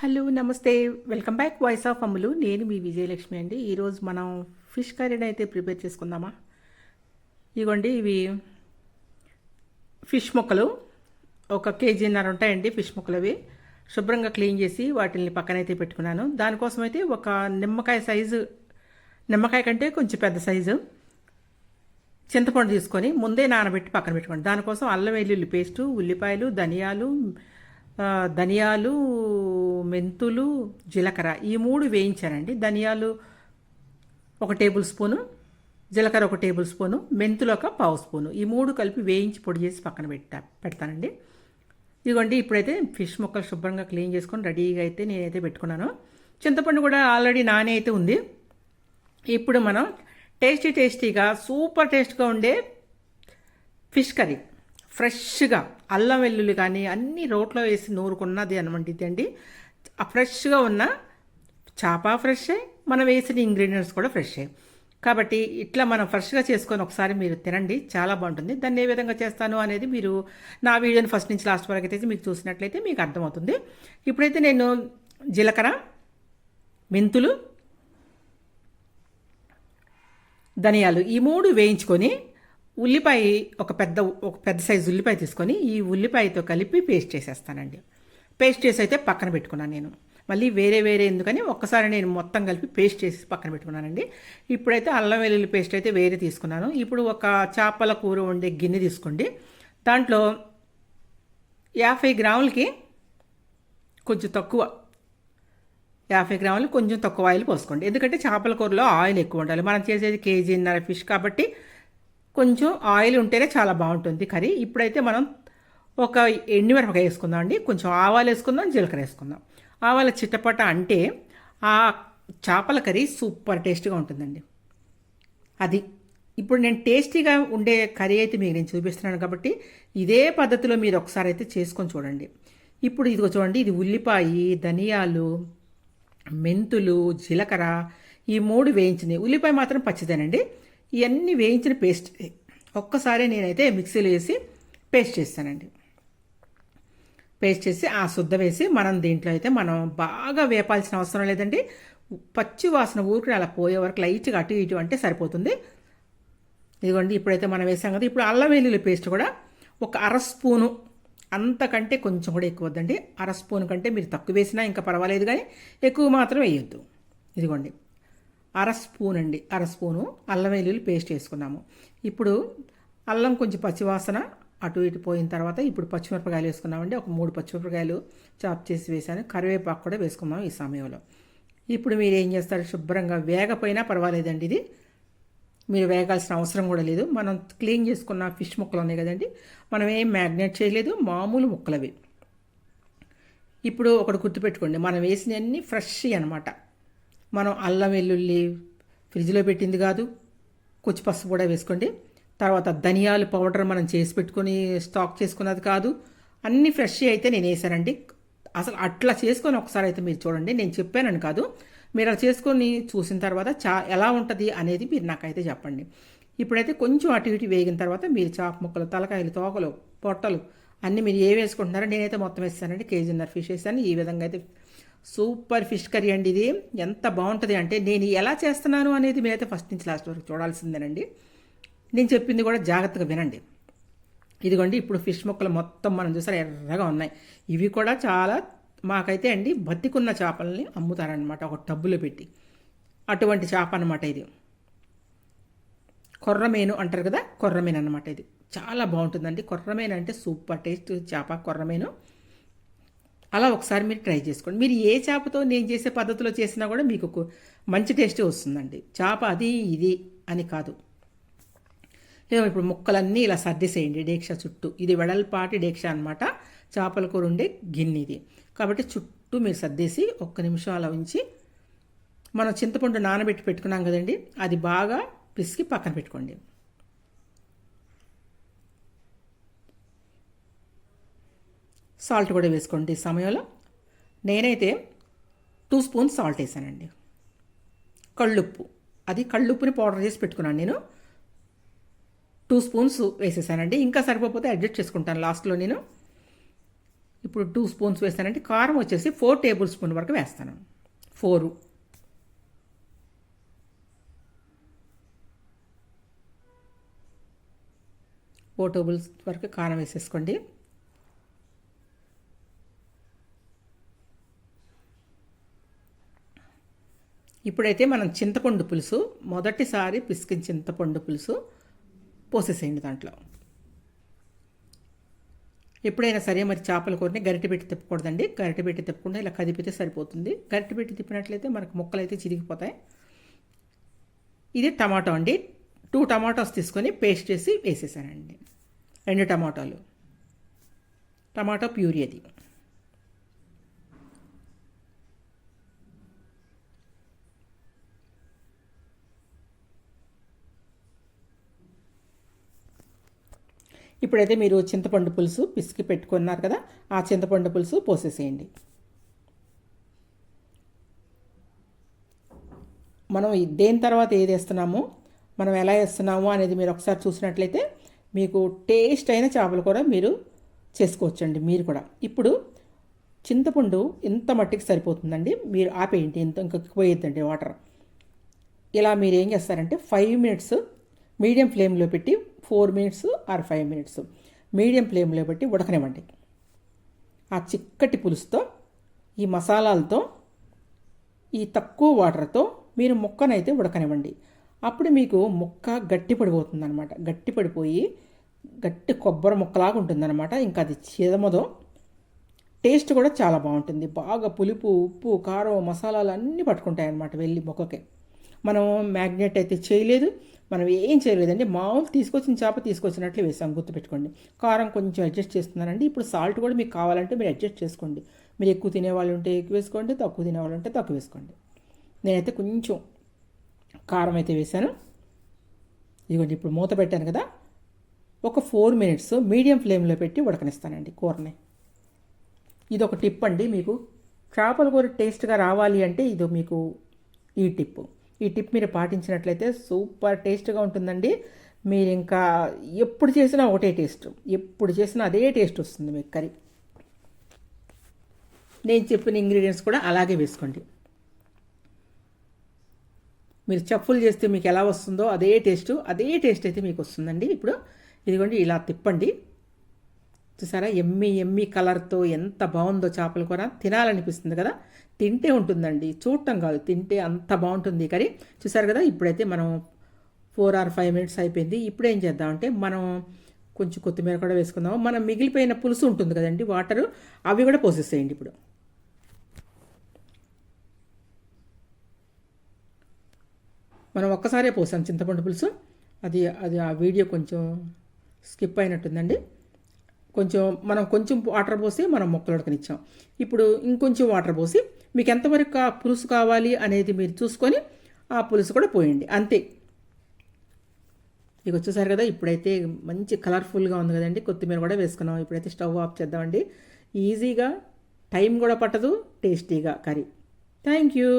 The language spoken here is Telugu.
హలో నమస్తే. వెల్కమ్ బ్యాక్ వాయిస్ ఆఫ్ అమ్ములు. నేను మీ విజయలక్ష్మి అండి. ఈరోజు మనం ఫిష్ కర్రీని అయితే ప్రిపేర్ చేసుకుందామా. ఇదిగోండి, ఇవి ఫిష్ ముక్కలు ఒక కేజీన్నర ఉంటాయండి. ఫిష్ ముక్కలు అవి శుభ్రంగా క్లీన్ చేసి వాటిని పక్కనైతే పెట్టుకున్నాను. దానికోసం అయితే ఒక నిమ్మకాయ సైజు, నిమ్మకాయ కంటే కొంచెం పెద్ద సైజు చింతపండు తీసుకొని ముందే నానబెట్టి పక్కన పెట్టుకోండి. దానికోసం అల్లం వెల్లుల్లి పేస్టు, ఉల్లిపాయలు, ధనియాలు, మెంతులు, జీలకర్ర ఈ మూడు వేయించానండి. ధనియాలు 1 టేబుల్ స్పూను, జీలకర్ర 1 టేబుల్ స్పూను, మెంతులు 1 పావు స్పూను, ఈ మూడు కలిపి వేయించి పొడి చేసి పక్కన పెడతానండి. ఇదిగోండి, ఇప్పుడైతే ఫిష్ ముక్కలు శుభ్రంగా క్లీన్ చేసుకొని రెడీగా అయితే నేనైతే పెట్టుకున్నాను. చింతపండు కూడా ఆల్రెడీ నానే అయితే ఉంది. ఇప్పుడు మనం టేస్టీగా సూపర్ టేస్ట్గా ఉండే ఫిష్ కర్రీ ఫ్రెష్గా అల్లం వెల్లుల్లి కానీ అన్నీ రోట్లో వేసి నూరుకున్నది అనమాట ఇదండి. ఫ్రెష్గా ఉన్న చేప ఫ్రెష్, మనం వేసిన ఇంగ్రీడియంట్స్ కూడా ఫ్రెష్. కాబట్టి ఇట్లా మనం ఫ్రెష్గా చేసుకొని ఒకసారి మీరు తినండి, చాలా బాగుంటుంది. దాన్ని ఏ విధంగా చేస్తాను అనేది మీరు నా వీడియోని ఫస్ట్ నుంచి లాస్ట్ వరకు అయితే మీకు చూసినట్లయితే మీకు అర్థమవుతుంది. ఇప్పుడైతే నేను జీలకర్ర, మెంతులు, ధనియాలు ఈ మూడు వేయించుకొని ఉల్లిపాయ ఒక పెద్ద సైజు ఉల్లిపాయ తీసుకొని ఈ ఉల్లిపాయతో కలిపి పేస్ట్ చేసేస్తానండి. పేస్ట్ చేసి అయితే పక్కన పెట్టుకున్నాను నేను. మళ్ళీ వేరే ఎందుకని ఒక్కసారి నేను మొత్తం కలిపి పేస్ట్ చేసి పక్కన పెట్టుకున్నానండి. ఇప్పుడైతే అల్లం వెల్లుల్లి పేస్ట్ అయితే వేరే తీసుకున్నాను. ఇప్పుడు ఒక చేపల కూర వండే గిన్నె తీసుకోండి. దాంట్లో 50 గ్రాములకి కొంచెం తక్కువ, 50 గ్రాములు కొంచెం తక్కువ ఆయిల్ పోసుకోండి. ఎందుకంటే చేపల కూరలో ఆయిల్ ఎక్కువ ఉండాలి. మనం చేసేది కేజీన్నర ఫిష్ కాబట్టి కొంచెం ఆయిల్ ఉంటేనే చాలా బాగుంటుంది కర్రీ. ఇప్పుడైతే మనం ఒక ఎండుమిరపకాయ వేసుకుందాం అండి. కొంచెం ఆవాలు వేసుకుందాం, జీలకర్ర వేసుకుందాం. ఆవాల చిట్టపట అంటే ఆ చేపల కర్రీ సూపర్ టేస్ట్గా ఉంటుందండి. అది ఇప్పుడు నేను టేస్టీగా ఉండే కర్రీ అయితే మీకు నేను చూపిస్తున్నాను కాబట్టి ఇదే పద్ధతిలో మీరు ఒకసారి అయితే చేసుకొని చూడండి. ఇప్పుడు ఇదిగో చూడండి, ఇది ఉల్లిపాయ, ధనియాలు, మెంతులు, జీలకర్ర ఈ మూడు వేయించినాయి. ఉల్లిపాయ మాత్రం పచ్చిదేనండి. ఇవన్నీ వేయించిన పేస్ట్ ఒక్కసారి నేనైతే మిక్సీలో వేసి పేస్ట్ చేస్తానండి. పేస్ట్ చేసి ఆ శుద్ధ వేసి మనం దీంట్లో అయితే మనం బాగా వేపాల్సిన అవసరం లేదండి. పచ్చి వాసన ఊరికి అలా పోయే వరకు లైట్గా అటు ఇటు అంటే సరిపోతుంది. ఇదిగోండి, ఇప్పుడైతే మనం వేసాం కదా. ఇప్పుడు అల్లం వెల్లుల్లి పేస్ట్ కూడా ఒక 1/2 స్పూను, అంతకంటే కొంచెం కూడా ఎక్కువ వద్దండి. 1/2 స్పూన్ కంటే మీరు తక్కువ వేసినా ఇంకా పర్వాలేదు, కానీ ఎక్కువ మాత్రం వేయొద్దు. ఇదిగోండి, 1/2 స్పూన్ అండి, 1/2 స్పూను అల్లం వెల్లుల్లి పేస్ట్ వేసుకున్నాము. ఇప్పుడు అల్లం కొంచెం పచ్చివాసన అటు ఇటు పోయిన తర్వాత ఇప్పుడు పచ్చిమిరపకాయలు వేసుకున్నామండి. ఒక 3 పచ్చిమిరపకాయలు చాప్ చేసి వేసాను. కరివేపాకు కూడా వేసుకున్నాము ఈ సమయంలో. ఇప్పుడు మీరు ఏం చేస్తారు, శుభ్రంగా వేగపోయినా పర్వాలేదండి. ఇది మీరు వేగాల్సిన అవసరం కూడా లేదు. మనం క్లీన్ చేసుకున్న ఫిష్ ముక్కలు ఉన్నాయి కదండి, మనం ఏం మ్యాగ్నేట్ చేయలేదు, మామూలు ముక్కలవి. ఇప్పుడు ఒకటి గుర్తుపెట్టుకోండి, మనం వేసినవన్నీ ఫ్రెష్ అనమాట. మనం అల్లం వెల్లుల్లి ఫ్రిడ్జ్లో పెట్టింది కాదు. కొంచెం పసుపు కూడా వేసుకోండి. తర్వాత ధనియాల పౌడర్ మనం చేసి పెట్టుకొని స్టాక్ చేసుకున్నది కాదు. అన్నీ ఫ్రెష్ అయితే నేను వేసానండి. అసలు అట్లా చేసుకొని ఒకసారి అయితే మీరు చూడండి. నేను చెప్పానని కాదు, మీరు అలా చేసుకొని చూసిన తర్వాత ఎలా ఉంటుంది అనేది మీరు నాకైతే చెప్పండి. ఇప్పుడైతే కొంచెం అటు ఇటు వేగిన తర్వాత మీరు చాప ముక్కలు, తలకాయలు, తోకలు, పొట్టలు అన్నీ మీరు ఏ వేసుకుంటున్నారో నేనైతే మొత్తం వేస్తానండి. కేజీన్నర ఫిష్ వేసాను. ఈ విధంగా అయితే సూపర్ ఫిష్ కర్రీ అండి. ఇది ఎంత బాగుంటుంది అంటే నేను ఎలా చేస్తున్నాను అనేది మీరైతే ఫస్ట్ నుంచి లాస్ట్ వరకు చూడాల్సిందేనండి. నేను చెప్పింది కూడా జాగ్రత్తగా వినండి. ఇదిగోండి, ఇప్పుడు ఫిష్ ముక్కలు మొత్తం మనం చూసారు ఎర్రగా ఉన్నాయి. ఇవి కూడా చాలా మాకైతే అండి బతికున్న చేపలని అమ్ముతారనమాట ఒక టబ్బులో పెట్టి. అటువంటి చేప అనమాట ఇది. కొర్రమేను అంటారు కదా, కొర్రమేను అనమాట ఇది. చాలా బాగుంటుందండి. కొర్రమేను అంటే సూపర్ టేస్ట్ చేప కొర్రమేను. అలా ఒకసారి మీరు ట్రై చేసుకోండి. మీరు ఏ చేపతో నేను చేసే పద్ధతిలో చేసినా కూడా మీకు మంచి టేస్టే వస్తుందండి. చేప అది ఇది అని కాదు. ఇప్పుడు ముక్కలన్నీ ఇలా సర్దేసేయండి డేక్ష చుట్టూ. ఇది వెడల్పాటి డేక్ష అనమాట, చేపల కూర ఉండే గిన్నె ఇది. కాబట్టి చుట్టూ మీరు సర్దేసి 1 నిమిషం అలా ఉంచి మనం చింతపండు నానబెట్టి పెట్టుకున్నాం కదండి, అది బాగా పిసికి పక్కన పెట్టుకోండి. సాల్ట్ కూడా వేసుకోండి ఈ సమయంలో. నేనైతే 2 స్పూన్స్ సాల్ట్ వేసానండి. కళ్ళుప్పు, అది కళ్ళుప్పుని పౌడర్ చేసి పెట్టుకున్నాను నేను. 2 స్పూన్స్ వేసేసానండి. ఇంకా సరిపోతే అడ్జస్ట్ చేసుకుంటాను లాస్ట్లో నేను. ఇప్పుడు 2 స్పూన్స్ వేస్తానంటే కారం వచ్చేసి 4 టేబుల్ స్పూన్ వరకు వేస్తాను. 4 టేబుల్స్ వరకు కారం వేసేసుకోండి. ఇప్పుడైతే మనం చింతపండు పులుసు మొదటిసారి పిసికిన చింతపండు పులుసు పోసేసేయండి దాంట్లో. ఎప్పుడైనా సరే మరి చేపల కూరని గరిటె పెట్టి తిప్పకూడదండి. గరిటె పెట్టి తిప్పకుండా ఇలా కదిపితే సరిపోతుంది. గరిటె పెట్టి తిప్పినట్లయితే మనకు ముక్కలు అయితే చిరిగిపోతాయి. ఇది టమాటో అండి. 2 టమాటోస్ తీసుకొని పేస్ట్ చేసి వేసేసానండి. 2 టమాటాలు, టమాటో ప్యూరీ అది. ఇప్పుడైతే మీరు చింతపండు పులుసు పిసికి పెట్టుకున్నారు కదా, ఆ చింతపండు పులుసు పోసేసేయండి. మనం దేని తర్వాత ఏది వేస్తున్నామో, మనం ఎలా వేస్తున్నామో అనేది మీరు ఒకసారి చూసినట్లయితే మీకు టేస్ట్ అయిన చేపల కూర మీరు చేసుకోవచ్చండి మీరు కూడా. ఇప్పుడు చింతపండు ఇంత మట్టికి సరిపోతుందండి. మీరు ఆపేయండి, ఇంకా పోయేద్దండి వాటర్. ఇలా మీరు ఏం చేస్తారంటే 5 మినిట్స్ మీడియం ఫ్లేమ్లో పెట్టి 4 మినిట్స్ ఆర్ 5 మినిట్స్ మీడియం ఫ్లేమ్లో పెట్టి ఉడకనివ్వండి. ఆ చిక్కటి పులుసుతో, ఈ మసాలాలతో, ఈ తక్కువ వాటర్తో మీరు ముక్కనైతే ఉడకనివ్వండి. అప్పుడు మీకు ముక్క గట్టి పడిపోతుంది అనమాట. గట్టి పడిపోయి గట్టి కొబ్బరి ముక్కలాగా ఉంటుందన్నమాట. ఇంకా అది చిదమదో. టేస్ట్ కూడా చాలా బాగుంటుంది. బాగా పులుపు, ఉప్పు, కారం, మసాలాలు అన్నీ పట్టుకుంటాయి అన్నమాట వెళ్ళి ముక్కకి. మనం మ్యాగ్నేట్ అయితే చేయలేదు, మనం ఏం చేయలేదండి. మామూలు తీసుకొచ్చిన చేప తీసుకొచ్చినట్లు వేసాం, గుర్తుపెట్టుకోండి. కారం కొంచెం అడ్జస్ట్ చేస్తున్నానండి. ఇప్పుడు సాల్ట్ కూడా మీకు కావాలంటే మీరు అడ్జస్ట్ చేసుకోండి. మీరు ఎక్కువ తినేవాళ్ళు ఉంటే ఎక్కువ వేసుకోండి, తక్కువ తినేవాళ్ళు ఉంటే తక్కువ వేసుకోండి. నేనైతే కొంచెం కారం అయితే వేసాను. ఇదిగోండి ఇప్పుడు మూత పెట్టాను కదా, ఒక 4 మినిట్స్ మీడియం ఫ్లేమ్లో పెట్టి ఉడకనిస్తానండి కూరని. ఇది ఒక టిప్ అండి. మీకు చేపల కూర టేస్ట్గా రావాలి అంటే ఇది మీకు ఈ టిప్ మీరు పాటించినట్లయితే సూపర్ టేస్ట్గా ఉంటుందండి. మీరు ఇంకా ఎప్పుడు చేసినా ఒకటే టేస్ట్, ఎప్పుడు చేసినా అదే టేస్ట్ వస్తుంది మీకు కర్రీ. నేను చెప్పిన ఇంగ్రీడియంట్స్ కూడా అలాగే వేసుకోండి. మీరు చెఫ్ఫులు చేస్తే మీకు ఎలా వస్తుందో అదే టేస్ట్ అయితే మీకు వస్తుందండి. ఇప్పుడు ఇదిగోండి ఇలా తిప్పండి. చూసారా ఎమ్మి కలర్తో ఎంత బాగుందో చేపల కూర. తినాలనిపిస్తుంది కదా, తింటే ఉంటుందండి, చూడటం కాదు, తింటే అంత బాగుంటుంది కర్రీ. చూసారు కదా, ఇప్పుడైతే మనం 4 or 5 మినిట్స్ అయిపోయింది. ఇప్పుడు ఏం చేద్దామంటే మనం కొంచెం కొత్తిమీర కూడా వేసుకుందాము. మనం మిగిలిపోయిన పులుసు ఉంటుంది కదండి, వాటరు, అవి కూడా పోసేసేయండి. ఇప్పుడు మనం ఒక్కసారే పోసాం చింతపండు పులుసు. అది ఆ వీడియో కొంచెం స్కిప్ అయినట్టుందండి. మనం కొంచెం వాటర్ పోసి మనం ముక్కలు ఉడకనిచ్చాం. ఇప్పుడు ఇంకొంచెం వాటర్ పోసి మీకు ఎంతవరకు ఆ పులుసు కావాలి అనేది మీరు చూసుకొని ఆ పులుసు కూడా పోయండి, అంతే. ఇక చూసారు కదా, ఇప్పుడైతే మంచి కలర్ఫుల్గా ఉంది కదండి. కొత్తిమీర కూడా వేసుకున్నాం. ఇప్పుడైతే స్టవ్ ఆఫ్ చేద్దామండి. ఈజీగా, టైం కూడా పట్టదు, టేస్టీగా కర్రీ. Thank you.